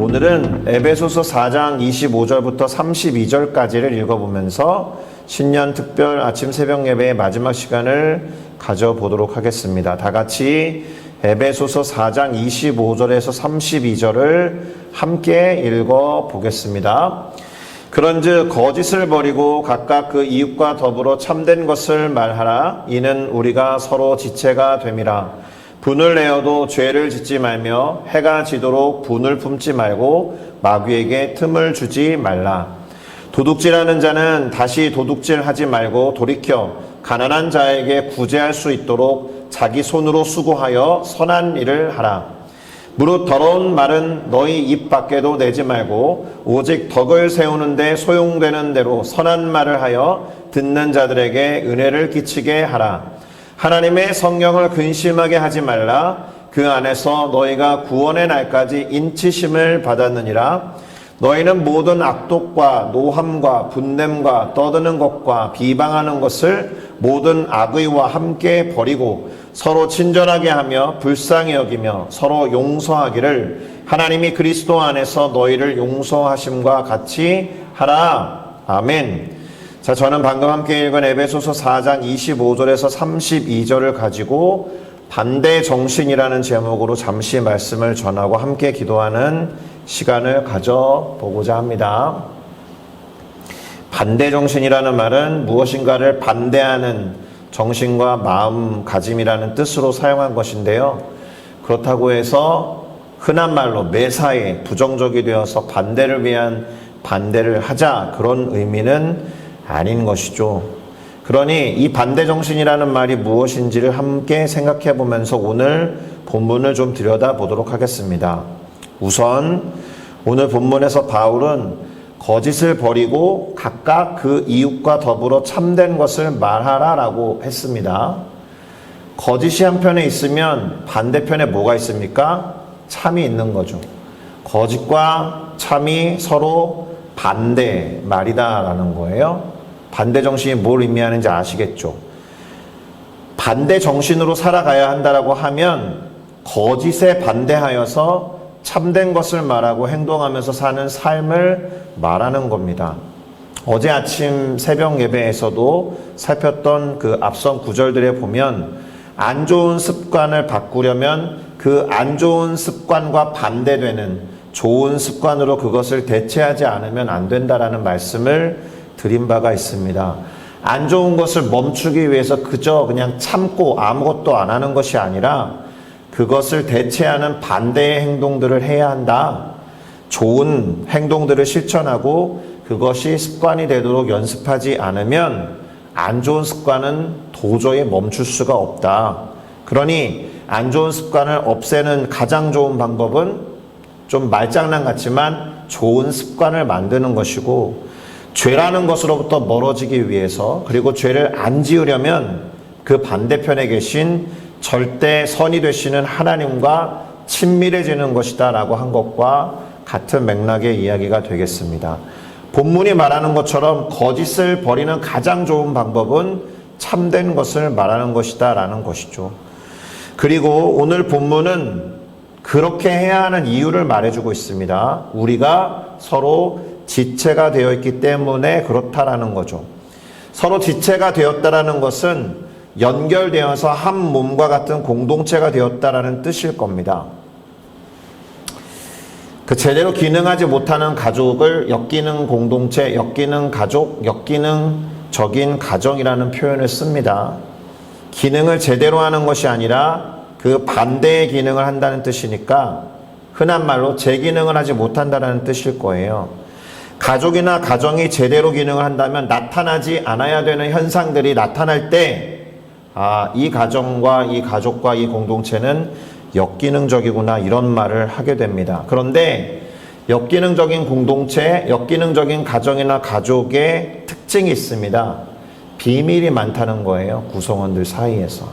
오늘은 에베소서 4장 25절부터 32절까지를 읽어보면서 신년 특별 아침 새벽 예배의 마지막 시간을 가져보도록 하겠습니다. 다 같이 에베소서 4장 25절에서 32절을 함께 읽어보겠습니다. 그런즉 거짓을 버리고 각각 그 이웃과 더불어 참된 것을 말하라. 이는 우리가 서로 지체가 됨이라. 분을 내어도 죄를 짓지 말며 해가 지도록 분을 품지 말고 마귀에게 틈을 주지 말라. 도둑질하는 자는 다시 도둑질하지 말고 돌이켜 가난한 자에게 구제할 수 있도록 자기 손으로 수고하여 선한 일을 하라. 무릇 더러운 말은 너희 입 밖에도 내지 말고 오직 덕을 세우는 데 소용되는 대로 선한 말을 하여 듣는 자들에게 은혜를 끼치게 하라. 하나님의 성령을 근심하게 하지 말라. 그 안에서 너희가 구원의 날까지 인치심을 받았느니라. 너희는 모든 악독과 노함과 분냄과 떠드는 것과 비방하는 것을 모든 악의와 함께 버리고 서로 친절하게 하며 불쌍히 여기며 서로 용서하기를 하나님이 그리스도 안에서 너희를 용서하심과 같이 하라. 아멘. 자, 저는 방금 함께 읽은 에베소서 4장 25절에서 32절을 가지고 반대 정신이라는 제목으로 잠시 말씀을 전하고 함께 기도하는 시간을 가져보고자 합니다. 반대 정신이라는 말은 무엇인가를 반대하는 정신과 마음가짐이라는 뜻으로 사용한 것인데요. 그렇다고 해서 흔한 말로 매사에 부정적이 되어서 반대를 위한 반대를 하자, 그런 의미는 아닌 것이죠. 그러니 이 반대 정신이라는 말이 무엇인지를 함께 생각해 보면서 오늘 본문을 좀 들여다보도록 하겠습니다. 우선 오늘 본문에서 바울은 거짓을 버리고 각각 그 이웃과 더불어 참된 것을 말하라 라고 했습니다. 거짓이 한편에 있으면 반대편에 뭐가 있습니까? 참이 있는 거죠. 거짓과 참이 서로 반대 말이다 라는 거예요. 반대 정신이 뭘 의미하는지 아시겠죠? 반대 정신으로 살아가야 한다라고 하면 거짓에 반대하여서 참된 것을 말하고 행동하면서 사는 삶을 말하는 겁니다. 어제 아침 새벽 예배에서도 살폈던 그 앞선 구절들에 보면 안 좋은 습관을 바꾸려면 그 안 좋은 습관과 반대되는 좋은 습관으로 그것을 대체하지 않으면 안 된다라는 말씀을 드린 바가 있습니다. 안 좋은 것을 멈추기 위해서 그냥 참고 아무것도 안 하는 것이 아니라 그것을 대체하는 반대의 행동들을 해야 한다. 좋은 행동들을 실천하고 그것이 습관이 되도록 연습하지 않으면 안 좋은 습관은 도저히 멈출 수가 없다. 그러니 안 좋은 습관을 없애는 가장 좋은 방법은 좀 말장난 같지만 좋은 습관을 만드는 것이고, 죄라는 것으로부터 멀어지기 위해서, 그리고 죄를 안 지으려면 그 반대편에 계신 절대 선이 되시는 하나님과 친밀해지는 것이다 라고 한 것과 같은 맥락의 이야기가 되겠습니다. 본문이 말하는 것처럼 거짓을 버리는 가장 좋은 방법은 참된 것을 말하는 것이다 라는 것이죠. 그리고 오늘 본문은 그렇게 해야 하는 이유를 말해주고 있습니다. 우리가 서로 지체가 되어 있기 때문에 그렇다라는 거죠. 서로 지체가 되었다라는 것은 연결되어서 한 몸과 같은 공동체가 되었다라는 뜻일 겁니다. 그 제대로 기능하지 못하는 가족을 역기능 공동체, 역기능 가족, 역기능적인 가정이라는 표현을 씁니다. 기능을 제대로 하는 것이 아니라 그 반대의 기능을 한다는 뜻이니까 흔한 말로 제 기능을 하지 못한다는 뜻일 거예요. 가족이나 가정이 제대로 기능을 한다면 나타나지 않아야 되는 현상들이 나타날 때 이 가정과 이 가족과 이 공동체는 역기능적이구나, 이런 말을 하게 됩니다. 그런데 역기능적인 공동체, 역기능적인 가정이나 가족의 특징이 있습니다. 비밀이 많다는 거예요. 구성원들 사이에서.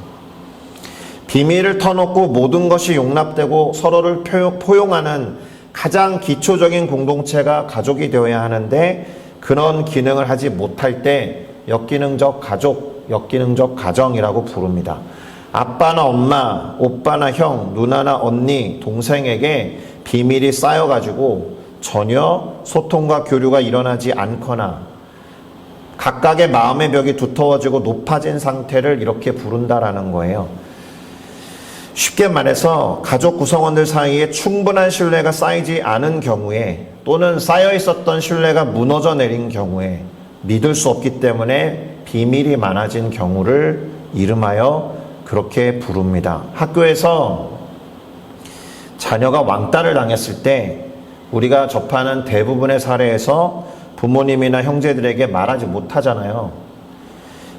비밀을 터놓고 모든 것이 용납되고 서로를 포용하는 가장 기초적인 공동체가 가족이 되어야 하는데, 그런 기능을 하지 못할 때 역기능적 가족, 역기능적 가정이라고 부릅니다. 아빠나 엄마, 오빠나 형, 누나나 언니, 동생에게 비밀이 쌓여가지고 전혀 소통과 교류가 일어나지 않거나 각각의 마음의 벽이 두터워지고 높아진 상태를 이렇게 부른다라는 거예요. 쉽게 말해서 가족 구성원들 사이에 충분한 신뢰가 쌓이지 않은 경우에 또는 쌓여 있었던 신뢰가 무너져 내린 경우에 믿을 수 없기 때문에 비밀이 많아진 경우를 이름하여 그렇게 부릅니다. 학교에서 자녀가 왕따를 당했을 때 우리가 접하는 대부분의 사례에서 부모님이나 형제들에게 말하지 못하잖아요.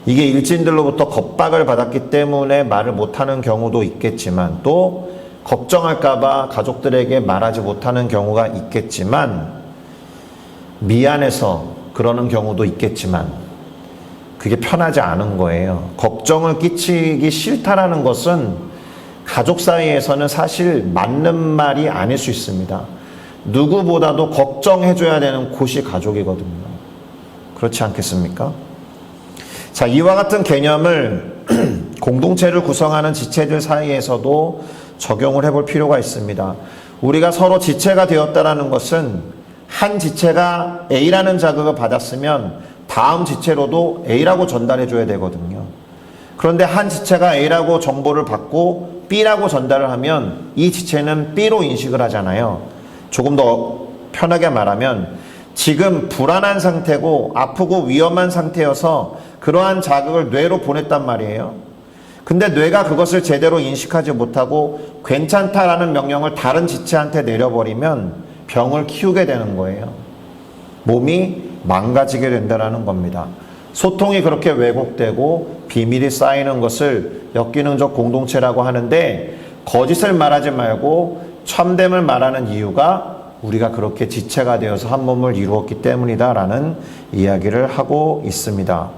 이게 일진들로부터 겁박을 받았기 때문에 말을 못하는 경우도 있겠지만 또 걱정할까봐 가족들에게 말하지 못하는 경우가 있겠지만 미안해서 그러는 경우도 있겠지만 그게 편하지 않은 거예요. 걱정을 끼치기 싫다라는 것은 가족 사이에서는 사실 맞는 말이 아닐 수 있습니다. 누구보다도 걱정해줘야 되는 곳이 가족이거든요. 그렇지 않겠습니까? 자, 이와 같은 개념을 공동체를 구성하는 지체들 사이에서도 적용을 해볼 필요가 있습니다. 우리가 서로 지체가 되었다는 것은 한 지체가 A라는 자극을 받았으면 다음 지체로도 A라고 전달해 줘야 되거든요. 그런데 한 지체가 A라고 정보를 받고 B라고 전달을 하면 이 지체는 B로 인식을 하잖아요. 조금 더 편하게 말하면 지금 불안한 상태고 아프고 위험한 상태여서 그러한 자극을 뇌로 보냈단 말이에요. 근데 뇌가 그것을 제대로 인식하지 못하고 괜찮다라는 명령을 다른 지체한테 내려버리면 병을 키우게 되는 거예요. 몸이 망가지게 된다는 겁니다. 소통이 그렇게 왜곡되고 비밀이 쌓이는 것을 역기능적 공동체라고 하는데 거짓을 말하지 말고 참됨을 말하는 이유가 우리가 그렇게 지체가 되어서 한 몸을 이루었기 때문이다라는 이야기를 하고 있습니다.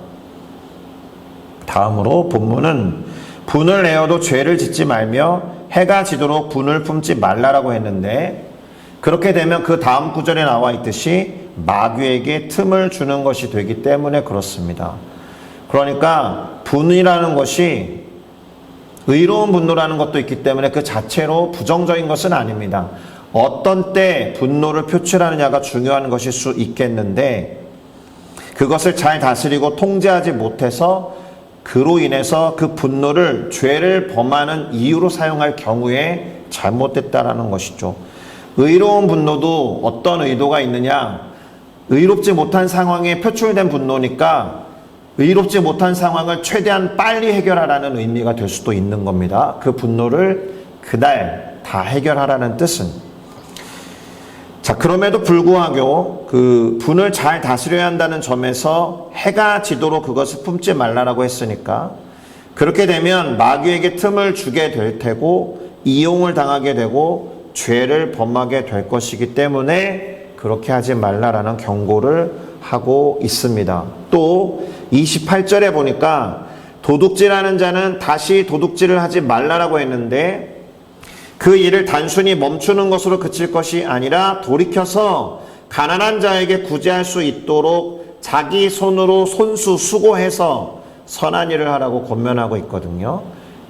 다음으로 본문은 분을 내어도 죄를 짓지 말며 해가 지도록 분을 품지 말라라고 했는데 그렇게 되면 그 다음 구절에 나와 있듯이 마귀에게 틈을 주는 것이 되기 때문에 그렇습니다. 그러니까 분이라는 것이 의로운 분노라는 것도 있기 때문에 그 자체로 부정적인 것은 아닙니다. 어떤 때 분노를 표출하느냐가 중요한 것일 수 있겠는데 그것을 잘 다스리고 통제하지 못해서 그로 인해서 그 분노를 죄를 범하는 이유로 사용할 경우에 잘못됐다라는 것이죠. 의로운 분노도 어떤 의도가 있느냐? 의롭지 못한 상황에 표출된 분노니까 의롭지 못한 상황을 최대한 빨리 해결하라는 의미가 될 수도 있는 겁니다. 그 분노를 그날 다 해결하라는 뜻은. 자, 그럼에도 불구하고 그 분을 잘 다스려야 한다는 점에서 해가 지도록 그것을 품지 말라라고 했으니까 그렇게 되면 마귀에게 틈을 주게 될 테고 이용을 당하게 되고 죄를 범하게 될 것이기 때문에 그렇게 하지 말라라는 경고를 하고 있습니다. 또 28절에 보니까 도둑질하는 자는 다시 도둑질을 하지 말라라고 했는데 그 일을 단순히 멈추는 것으로 그칠 것이 아니라 돌이켜서 가난한 자에게 구제할 수 있도록 자기 손으로 손수수고해서 선한 일을 하라고 권면하고 있거든요.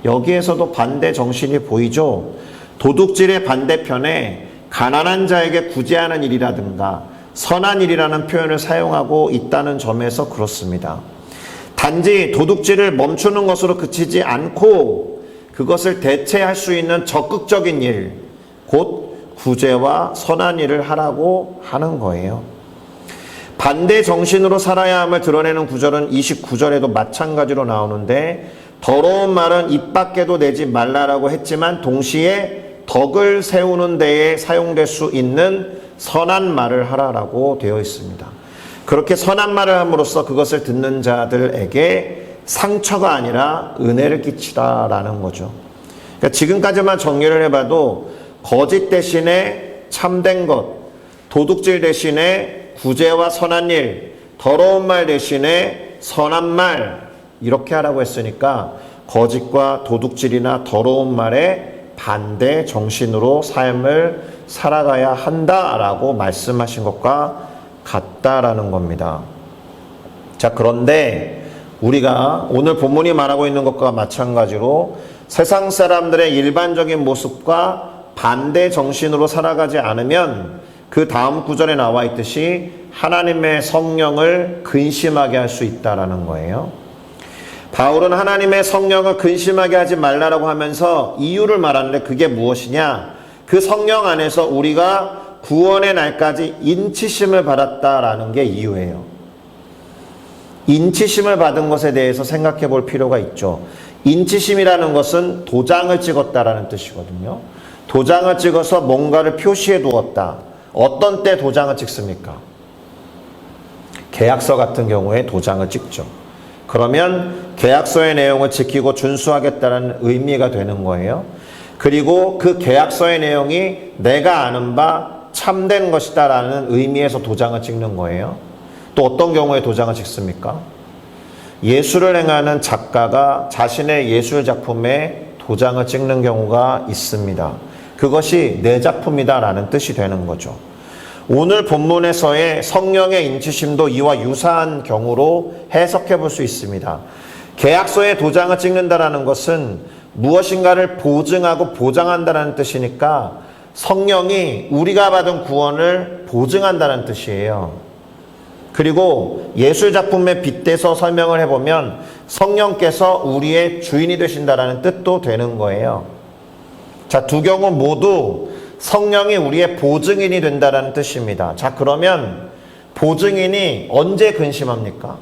여기에서도 반대 정신이 보이죠. 도둑질의 반대편에 가난한 자에게 구제하는 일이라든가 선한 일이라는 표현을 사용하고 있다는 점에서 그렇습니다. 단지 도둑질을 멈추는 것으로 그치지 않고 그것을 대체할 수 있는 적극적인 일, 곧 구제와 선한 일을 하라고 하는 거예요. 반대 정신으로 살아야 함을 드러내는 구절은 29절에도 마찬가지로 나오는데 더러운 말은 입 밖에도 내지 말라라고 했지만 동시에 덕을 세우는 데에 사용될 수 있는 선한 말을 하라라고 되어 있습니다. 그렇게 선한 말을 함으로써 그것을 듣는 자들에게 상처가 아니라 은혜를 끼치라라는 거죠. 그러니까 지금까지만 정리를 해봐도 거짓 대신에 참된 것, 도둑질 대신에 구제와 선한 일, 더러운 말 대신에 선한 말 이렇게 하라고 했으니까 거짓과 도둑질이나 더러운 말에 반대 정신으로 삶을 살아가야 한다라고 말씀하신 것과 같다라는 겁니다. 자, 그런데 우리가 오늘 본문이 말하고 있는 것과 마찬가지로 세상 사람들의 일반적인 모습과 반대 정신으로 살아가지 않으면 그 다음 구절에 나와 있듯이 하나님의 성령을 근심하게 할 수 있다라는 거예요. 바울은 하나님의 성령을 근심하게 하지 말라라고 하면서 이유를 말하는데 그게 무엇이냐? 그 성령 안에서 우리가 구원의 날까지 인치심을 받았다라는 게 이유예요. 인치심을 받은 것에 대해서 생각해 볼 필요가 있죠. 인치심이라는 것은 도장을 찍었다라는 뜻이거든요. 도장을 찍어서 뭔가를 표시해 두었다. 어떤 때 도장을 찍습니까? 계약서 같은 경우에 도장을 찍죠. 그러면 계약서의 내용을 지키고 준수하겠다는 의미가 되는 거예요. 그리고 그 계약서의 내용이 내가 아는 바 참된 것이다 라는 의미에서 도장을 찍는 거예요. 또 어떤 경우에 도장을 찍습니까? 예술을 행하는 작가가 자신의 예술 작품에 도장을 찍는 경우가 있습니다. 그것이 내 작품이다 라는 뜻이 되는 거죠. 오늘 본문에서의 성령의 인치심도 이와 유사한 경우로 해석해 볼 수 있습니다. 계약서에 도장을 찍는다라는 것은 무엇인가를 보증하고 보장한다는 뜻이니까 성령이 우리가 받은 구원을 보증한다는 뜻이에요. 그리고 예술작품에 빗대서 설명을 해보면 성령께서 우리의 주인이 되신다는 뜻도 되는 거예요. 자, 두 경우 모두 성령이 우리의 보증인이 된다는 뜻입니다. 자, 그러면 보증인이 언제 근심합니까?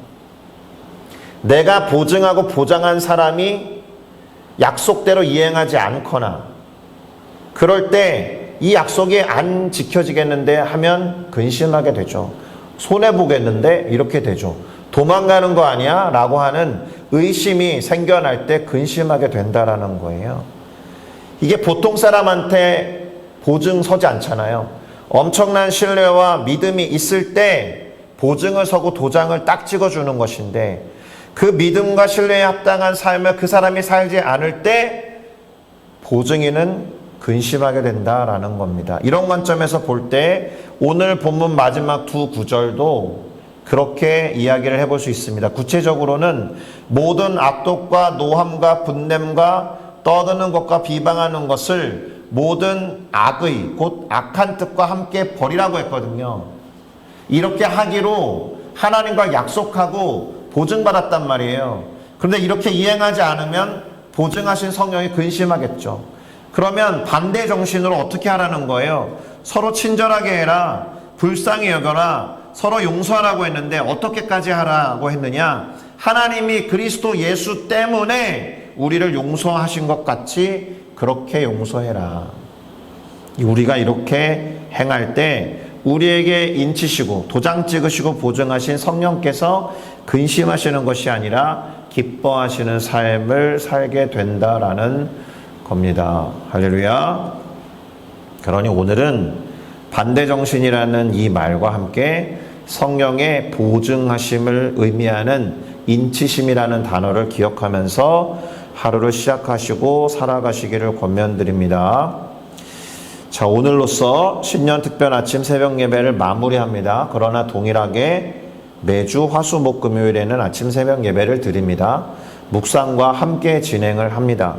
내가 보증하고 보장한 사람이 약속대로 이행하지 않거나 그럴 때 이 약속이 안 지켜지겠는데 하면 근심하게 되죠. 손해보겠는데 이렇게 되죠. 도망가는 거 아니야? 라고 하는 의심이 생겨날 때 근심하게 된다라는 거예요. 이게 보통 사람한테 보증 서지 않잖아요. 엄청난 신뢰와 믿음이 있을 때 보증을 서고 도장을 딱 찍어주는 것인데 그 믿음과 신뢰에 합당한 삶을 그 사람이 살지 않을 때 보증인은 근심하게 된다라는 겁니다. 이런 관점에서 볼 때 오늘 본문 마지막 두 구절도 그렇게 이야기를 해볼 수 있습니다. 구체적으로는 모든 악독과 노함과 분냄과 떠드는 것과 비방하는 것을 모든 악의 곧 악한 뜻과 함께 버리라고 했거든요. 이렇게 하기로 하나님과 약속하고 보증받았단 말이에요. 그런데 이렇게 이행하지 않으면 보증하신 성령이 근심하겠죠. 그러면 반대 정신으로 어떻게 하라는 거예요? 서로 친절하게 해라, 불쌍히 여겨라, 서로 용서하라고 했는데 어떻게까지 하라고 했느냐? 하나님이 그리스도 예수 때문에 우리를 용서하신 것 같이 그렇게 용서해라. 우리가 이렇게 행할 때 우리에게 인치시고 도장 찍으시고 보증하신 성령께서 근심하시는 것이 아니라 기뻐하시는 삶을 살게 된다라는 겁니다. 할렐루야. 그러니 오늘은 반대정신이라는 이 말과 함께 성령의 보증하심을 의미하는 인치심이라는 단어를 기억하면서 하루를 시작하시고 살아가시기를 권면드립니다. 자, 오늘로써 신년 특별 아침 새벽 예배를 마무리합니다. 그러나 동일하게 매주 화수 목 금요일에는 아침 새벽 예배를 드립니다. 묵상과 함께 진행을 합니다.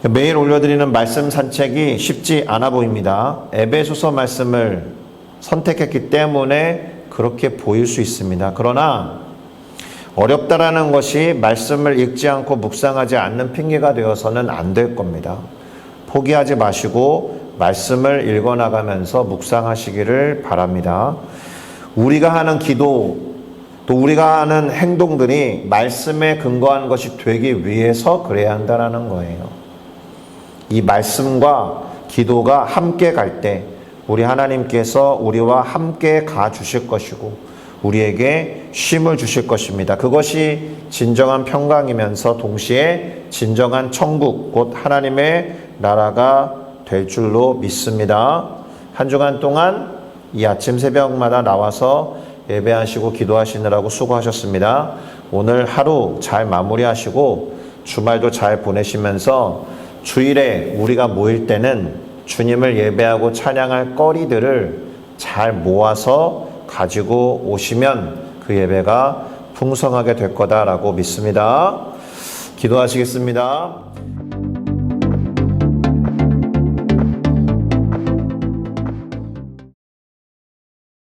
매일 올려드리는 말씀 산책이 쉽지 않아 보입니다. 에베소서 말씀을 선택했기 때문에 그렇게 보일 수 있습니다. 그러나 어렵다라는 것이 말씀을 읽지 않고 묵상하지 않는 핑계가 되어서는 안 될 겁니다. 포기하지 마시고 말씀을 읽어나가면서 묵상하시기를 바랍니다. 우리가 하는 기도, 또 우리가 하는 행동들이 말씀에 근거한 것이 되기 위해서 그래야 한다는 거예요. 이 말씀과 기도가 함께 갈 때 우리 하나님께서 우리와 함께 가 주실 것이고 우리에게 쉼을 주실 것입니다. 그것이 진정한 평강이면서 동시에 진정한 천국, 곧 하나님의 나라가 될 줄로 믿습니다. 한 주간 동안 이 아침 새벽마다 나와서 예배하시고 기도하시느라고 수고하셨습니다. 오늘 하루 잘 마무리하시고 주말도 잘 보내시면서 주일에 우리가 모일 때는 주님을 예배하고 찬양할 거리들을 잘 모아서 가지고 오시면 그 예배가 풍성하게 될 거다라고 믿습니다. 기도하시겠습니다.